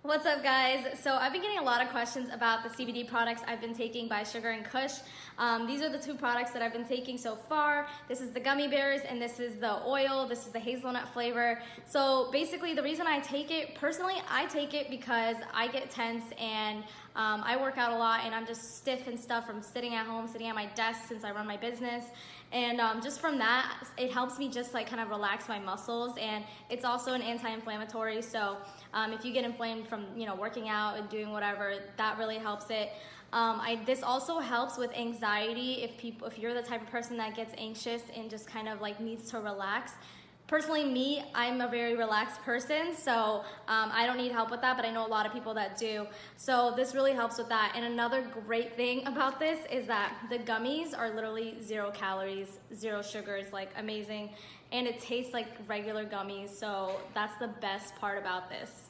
What's up, guys? So I've been getting a lot of questions about the CBD products I've been taking by Sugar and Kush. These are the two products that I've been taking so far. This is the gummy bears and this is the oil. This is the hazelnut flavor. So basically the reason I take it, personally, I take it because I get tense and I work out a lot and I'm just stiff and stuff from sitting at home, sitting at my desk since I run my business. And just from that, it helps me just like kind of relax my muscles, and it's also an anti-inflammatory. So if you get inflamed from working out and doing whatever, that really helps it. This also helps with anxiety if you're the type of person that gets anxious and just kind of like needs to relax. Personally, me, I'm a very relaxed person, so I don't need help with that, but I know a lot of people that do. So this really helps with that. And another great thing about this is that the gummies are literally 0 calories, 0 sugars, like amazing. And it tastes like regular gummies, so that's the best part about this.